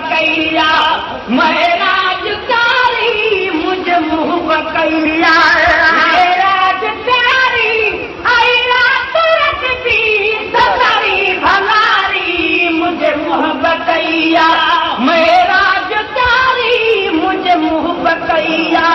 बकैया महराजकारी मुझे मुँह बकैया महराजकारी आई रात रत भी सतारी भलारी मुझे मुँह बकैया महराजकारी मुझे मुँह बकैया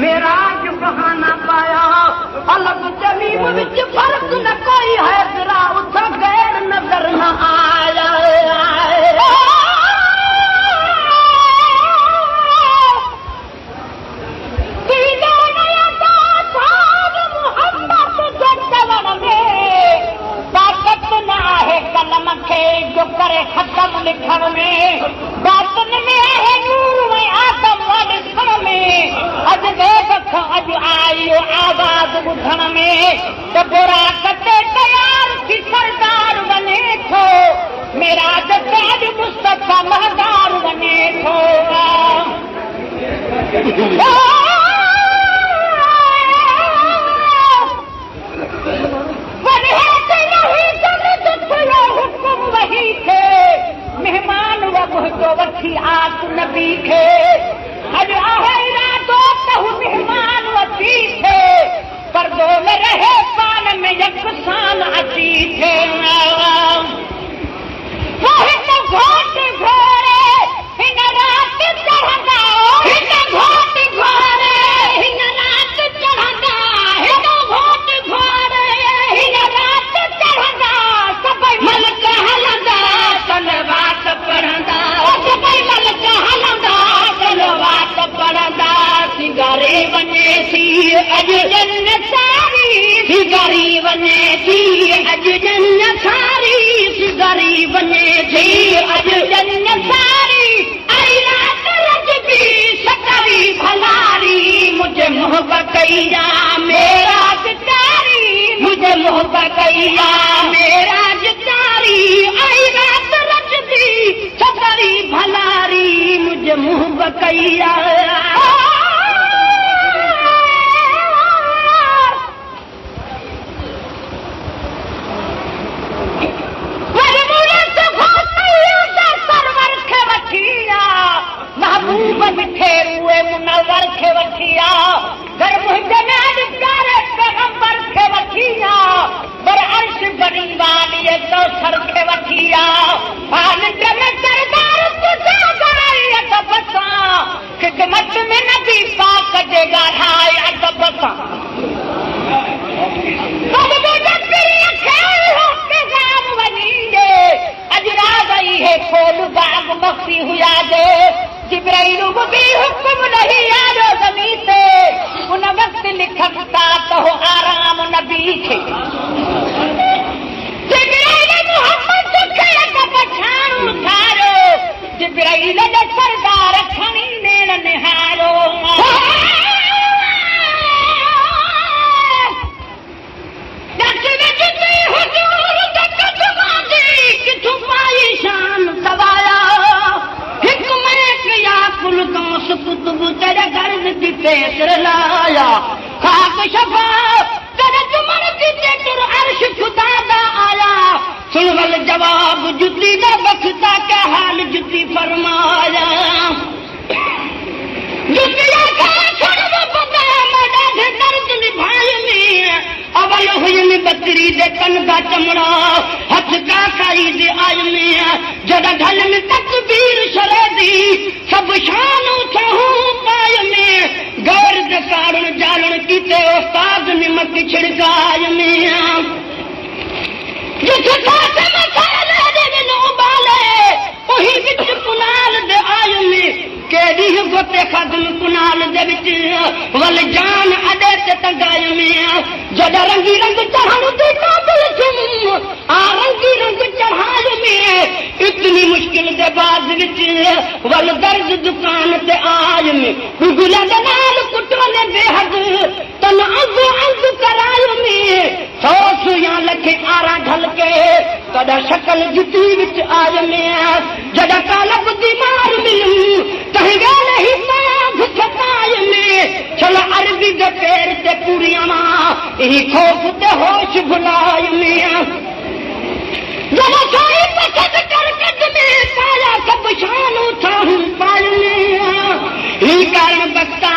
मेरा जो बहाना पाया अलग जमीन विच फर्क न कोई है जरा उस गैर नजर न आया ताकत न आहे कलम खे जो करे खत्म लिखण में बातन में आहे नूर में आदम ॾिसण में अॼु देख अॼु आयो आवाज़ ॿुधण में त बुरा कटे तयार थी सरदार वञे थो मेरा जते अॼु मुस्तफ़ा महदार वञे थो मेहमान वठो वठी आस नबी खे अॼु आहे इरादो त हू मेहमान वठी थे परदो में रहे पान में यकसान अची थे हिन घोट घोरे हिन रात चढ़ंदा हिन घोट घोरे हिन रात चढ़ंदा हिन घोट घोरे हिन रात चढ़ंदा सभई मलक हलंदा तलवात पढ़ंदा सभई मलक हलंदा तलवात पढ़ंदा सिंगारे वञे थी अॼु जन्नत सारी सिंगारी वञे थी अॼु जन्नत सारी सिंगारी वञे थी अॼु जन्नत सारी आई रात रजबी सतारी भलारी मुझे मुँह बकैया मेरा जतारी मुझे मुँह बकैया मेरा जतारी आई रात रजबी सतारी भलारी मुझे मुँह बकैया महबूब मिठे रूए मुनवर खे वठिया घर मुंहिंजे नाल प्यारे पैगंबर खे वठिया पर अर्श बनी वालीअ कौसर खे वठिया हाल में सरदार तुझा गराई अदब सां खिदमत में नबी पाक जे ॻाढ़ाए अदब सां अॼु रात आई है खोल बाग मक्सी हुआ जे जिब्राइल भी हुक्म नहीं आयो ज़मीन ते उन वक्त लिखता तो आराम नबी खे जिब्राइल मोहम्मद खे पछाणो थारो जिब्राइल जो सरदार खणी नेण निहारो शान सवाया कुतुब तेरे गर्द की पेशर लाया खाक शफा तेरे तुमर की तेर अर्श खुदा दा आया सुन वल जवाब जुती दा बखता के हाल जुती फरमाया जुतिया का छोड़ पता मदा दर्द निभाए में अवल हुई में बकरी दे कन का चमड़ा हथ का काई दे आय में जदा ढल में तकबीर शरेदी सब शान उठहूं पाय में गौर दे कारण जालन कीते उस्ताद निमक छिड़काय में जिस खाते में साले दे नो बाले वही विच कुनाल दे आय में केडी गोते खदम कुनाल दे विच वल जान अदे ते तंगाय में जदा रंगी रंग चढ़ाणु दे काबिल तुम आ रंगी रंग चढ़ाय में इतनी मुश्किल दे बाद विच वल दर्द दुकान ते आय में गुलद नाल कुटोले बेहद तन अंग करायो में सौ सुया लखे आरा ढल के कदा शकल जुती विच आय में जदा कालब बीमार मिलूं कहीं गे नहीं साध सताय में चल अरबी दे पैर ते पूरियां यही खौफ ते होश भुलाय में जब साई पसंद करकट में पाया सब शान उठाऊं पालने ही कारण बख्ता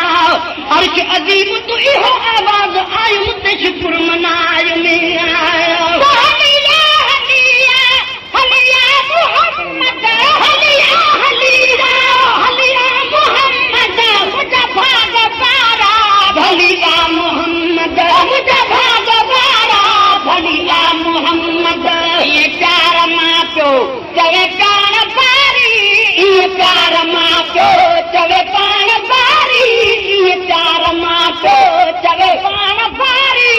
अर्श अजीम तू इहो आवाज आयु ते शुक्र मनाय में आया हलिया हलिया हलिया मोहम्मद हलिया हलिया हलिया मोहम्मद मुझा भाग पारा भलिया मोहम्मद मुझा भाग पारा भलिया मोहम्मद ये प्यार मां प्यो चवे कान पारी ये प्यार मां प्यो चवे कान पारी ये प्यार मां प्यो चवे कान पारी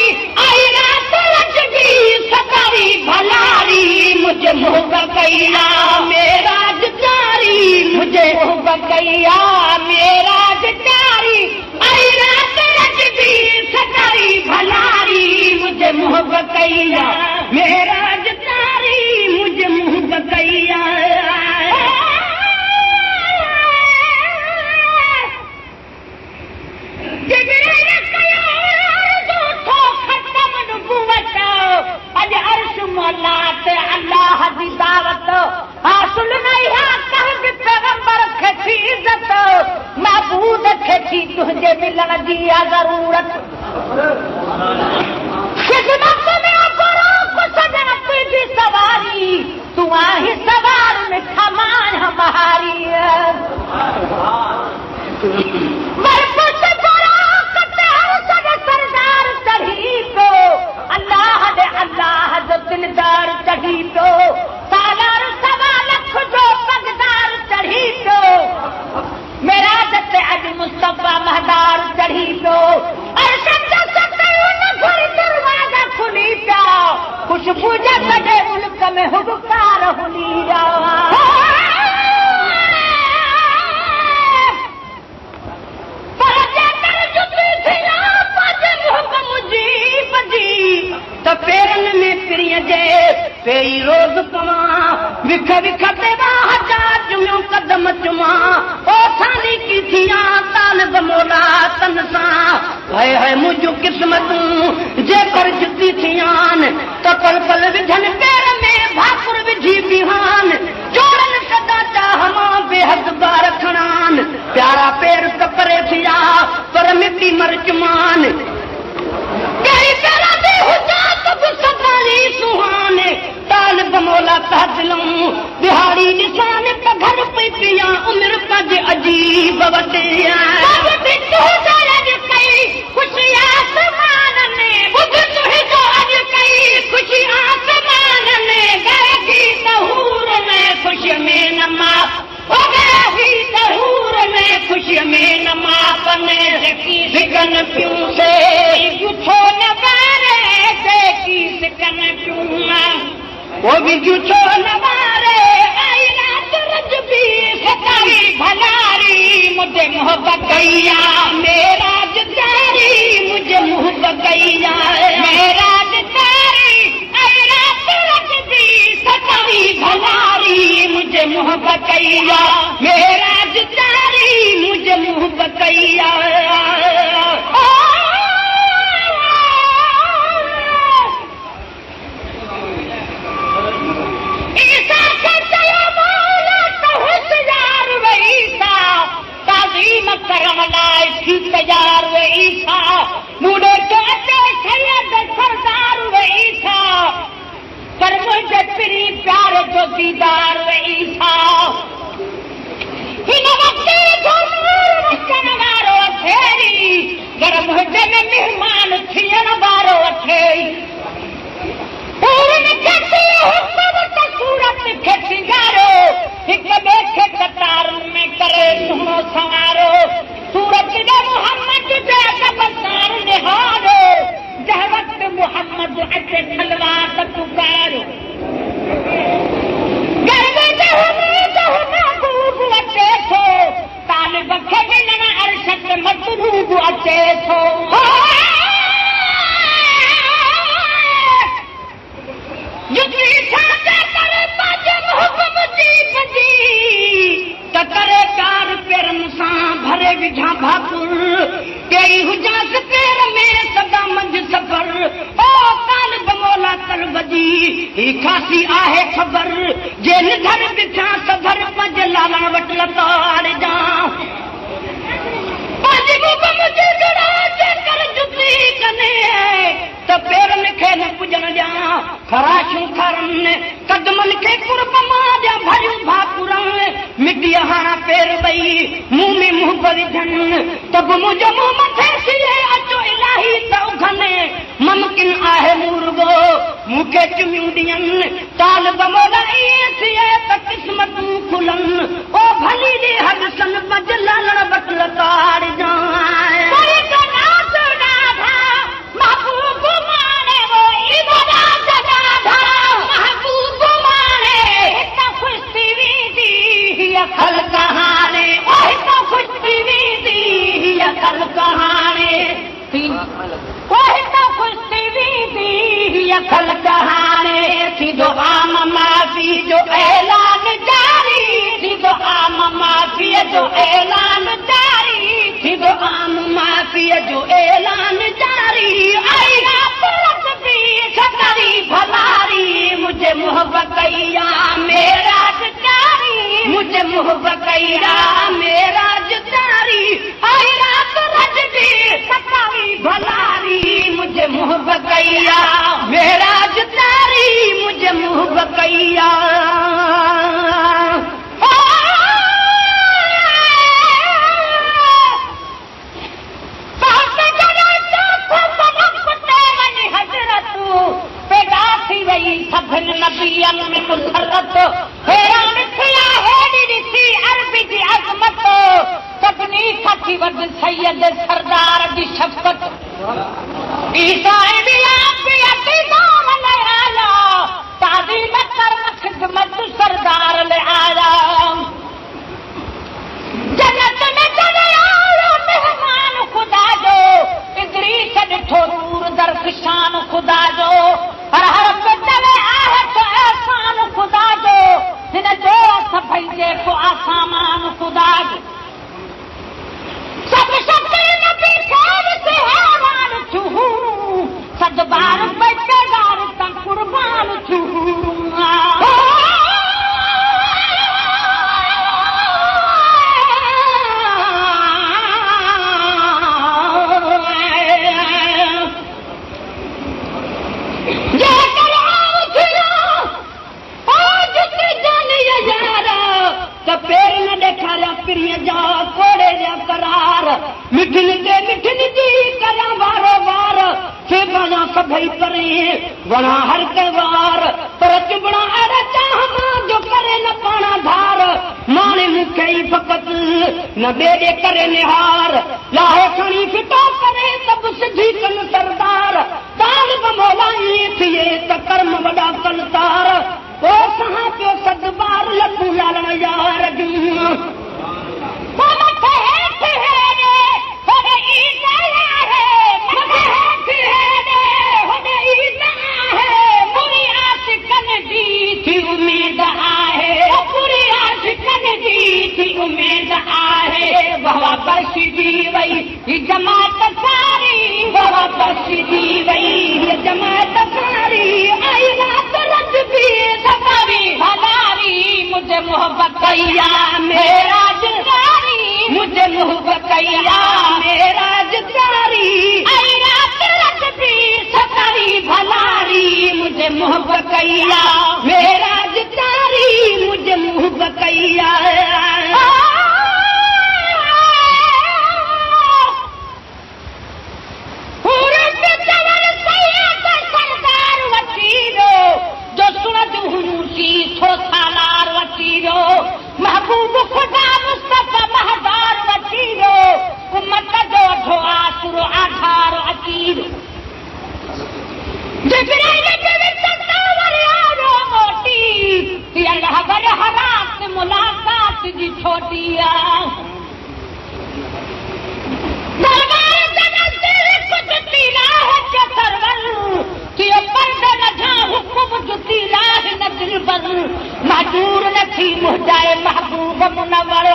आई रात लचकी सतारी भलारी मुझे मोह कैया मेरा जतारी मुझे मोह कैया मेरा जतारी आई रात लचकी सतारी भलारी मुझे मोह कैया मेरा जतारी मुझे मोह कैया अल्लाह जी दावत हासिल नहीं है कहब पैगंबर खे थी इज्जत महबूद खे थी तुझे मिलन जी जरूरत खिदमत में करो कुछ दिन पीछे सवारी तू आही सवार में खमान हमारी सरदार चढ़ी तो अल्लाह जो दिलदार चढ़ी तो सालार सवा लख जो पगदार चढ़ी तो मेरा जते अज मुस्तफा महदार चढ़ी तो दरवाजा खुली पिया खुशबू जगह मुल्क में हुबकार हुली तो पेरन में प्रिय जे पेई रोज पवा विख विख पे हजार जुमियों कदम चुमा ओ सानी की थिया तालब मोला तन सा है मुझो किस्मतूं जे कर जुती थियान तो पल पल विझन पैर में भाकुर विझी बिहान जोड़न सदा चाहमा बेहद बार खणान प्यारा पैर कपरे थिया पर मिट्टी मरचमान कई तरह दे हुजा तब सदारी सुहाने ताल बमोला तहदिलों बिहारी निशान का घर पे पिया उम्र पज अजीब बतिया सब बिट्टू दरज कई खुशी आसमान ने बुध तुहे जो अज कई खुशी आसमान ने गए की सहूर में खुशी में नमा हो गए ही सहूर में खुशी में नमा बने सिकन क्यों से जुठो न बारे से की सिकन क्यों वो भी जुठो न बारे आई रात रजबी सताई भलारी मुझे मोहब्बत गैया मेरा जतारी मुझे मोहब्बत गैया मेरा जतारी आई रात रजबी सताई भलारी मुझे मोहब्बत गैया मेरा जतारी मुझे मोहब्बत गैया करम लाए थी तैयार वही था बूढ़े कहते सैयद सरदार वही था पर मुझे प्री प्यार जो दीदार वही था इन वक्त जो नूर वचन वारो अथेरी घर मुझे में मेहमान थियन वारो अथेरी पूरन कहती हुकूमत सूरत खे सिंगारो हिक ॿिए कतार में करे सुनो संवारो सूरत दे मोहम्मद दे अकबर निहारो जह वक्त मोहम्मद अचे खलवात पुकारो गर्व दे महबूब अचे थो तालिब खे मिलण विझा भाकुर कई हुजास पैर में सदा मंझ सफर ओ काल बमोला तल बजी ही खासी आहे खबर जे निधर बिठा सधर पंज लालण वट लताड़ जा पंज मुख मुझे जड़ा कर जुती कने त पेरन खे न पुजन ॾियां खराशूं खरन कदमन खे कुर्ब मां ॾियां भरियूं भाकुरनि मिटीअ हाणा पेर ॿई मुंहुं में मुंहुं विझन त बि मुंहिंजो मुंहुं मथे थिए अचो इलाही त उघनि मुमकिन आहे मुर्गो मूंखे चुमियूं ॾियनि ताल बमोला ईअं थिए त क़िस्मतूं खुलनि ओ भली ॾे हॾसन पंज लालण वट लताड़ जा खल कहाणे खुश थी वेंदी खल कहाणे खुश थी वेंदी खल कहाणे थींदो आम माफ़ी जो ऐलान जारी थींदो आम माफ़ीअ जो ऐलान जारी थींदो आम माफ़ीअ जो ऐलान जारी आई रात बि सतरी भलारी मुझे मोहब्बत कया मेरा मुझे मोहब्बत कया मेरा जुदारी आई रात रज भी सतावी भलारी मुझे मोहब्बत कया मेरा जुदारी मुझे मोहब्बत कया पैदा थी वई सभिनी नबियनि में मुसरत हैरान थिया हेॾी ॾिसी अरबी जी अज़मत सभिनी खां थी वॾी सैयद सरदार जी शफ़क़त ईसाई बि आला ताज़ीम कर ख़िदमत सरदार ले आया जन्नत में चढ़े आयो मेहमान खुदा जो इदरीस ॾिठो नूर दरख़्शान खुदा जो हर हर पिटले आहे तो एहसान खुदा जो हिन जो सभई जेको आसामान खुदा जो सब शक्ति नबी ख़ैर से हैरान छूं सद बार बचगार तां कुर्बान छूं पेर न ॾेखारिया पिरीअ जा कोड़े जा करार मिठिन ते मिठिन जी करियां वारो वार सेवा सभई परे वणा हर कवार पर चुबड़ा अड़ चाह जो करे न पाणा धार माणे मूंखे ई फ़क़त न ॿिए करे निहार लाहे खणी फिटो करे सभु सिधी कनि सरदार ताल बमोला ईअं थिए त कर्म वॾा कनि तार ओ सहा पियो सद बार लखूं लालण यार जूं मथे हेठ हेॾे होॾे ईद आहे मथे हेठ हेॾे होॾे ईद आहे पूरी आशिक़नि जी थी उमेद आहे पूरी आशिक़नि जी थी उमेद आहे वहा बख़्शिजी वई ही जमात सारी वहा बख़्शिजी वई ही जमात सारी आई रात रज भी सतावी भलारी मुझे मोहब्बत कया मेरा जुदारी मुझे मोहब्बत कया मेरा जुदारी आई रात रज भी सतावी भलारी मुझे मोहब्बत कया मेरा जुदारी मुझे मोहब्बत कया जो सुनत हुनूसी थो सालार वचीरो महबूब खुदा मुस्तफा महदार वचीरो उम्मत जो अठो आसुरो आधार अचीरो जिब्राइल के विचतावर आरो मोटी ती अल्लाह वर हरात मुलाकात जी छोटिया दरबार जन्नत कुछ तीला है के सरवर कि पर्दा न था हुक्म जुती राह न दिल पर मजबूर न थी मुहजाए महबूब मुनवर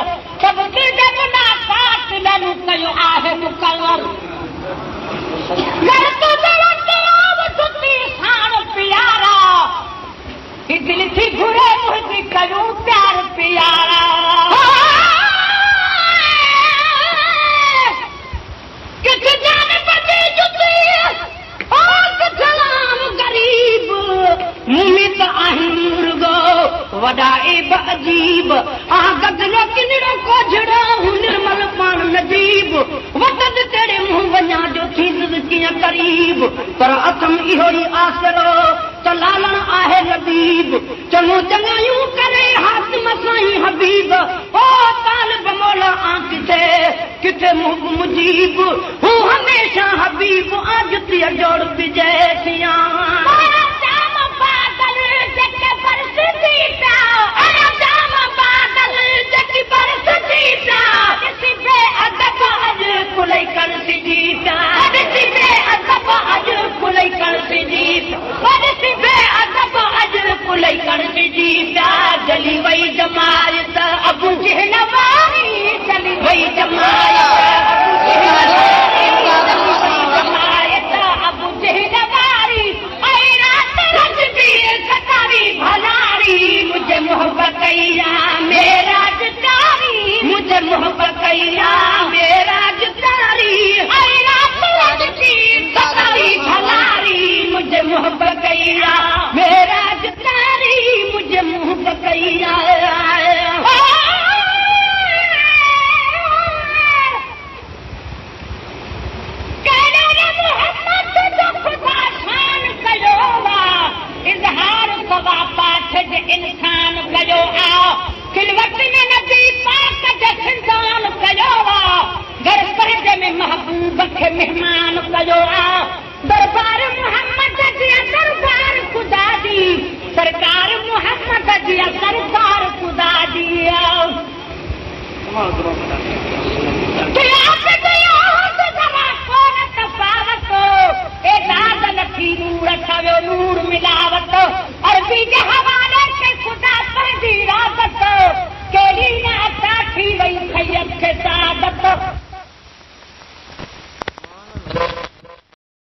सब के जब ना काट लनु कयो आहे मुकरर घर तो जुती साण प्यारा ही दिल थी घुरे मुंहिंजी कयूं प्यार प्यारा किथे जान बजे जुती किथे लाम गरीब मुमी त आहिनि मुर्गो वॾा एब अजीब गदलो किनिड़ो कोझड़ो निर्मल पाण नजीब वतन तेरे मुंह वञा जो थींदुसि कीअं करीब पर अथम इहो ई आसरो त लालण आहे लबीब चङो चङायूं करे हासिम साईं हबीब ओ तालिब मौला आ किथे मुंह मुजीब हू हमेशा हबीब आ जुतीअ जोड़ विजय थिया जली वई जमायत अबू जहल वारी जली वई जमायत अबू जहल वारी ऐं रात रज बि कटारी भलारी मुझे मोहब्बत कईया मेरा जुदारी मुझे मोहब्बत कईया मेरा जुदारी ऐं रात रज बि कटारी भलारी मुझे मोहब्बत कईया मेरा जुदारी मुझे मोहब्बत कईया इंसान कयो आ खिलवत में नबी पाक जो खिंदान कयो आ घर पंहिंजे में महबूब खे मेहमान कयो आ दरबार मोहम्मद जी दरबार खुदा जी सरकार मोहम्मद जी सरकार खुदा जी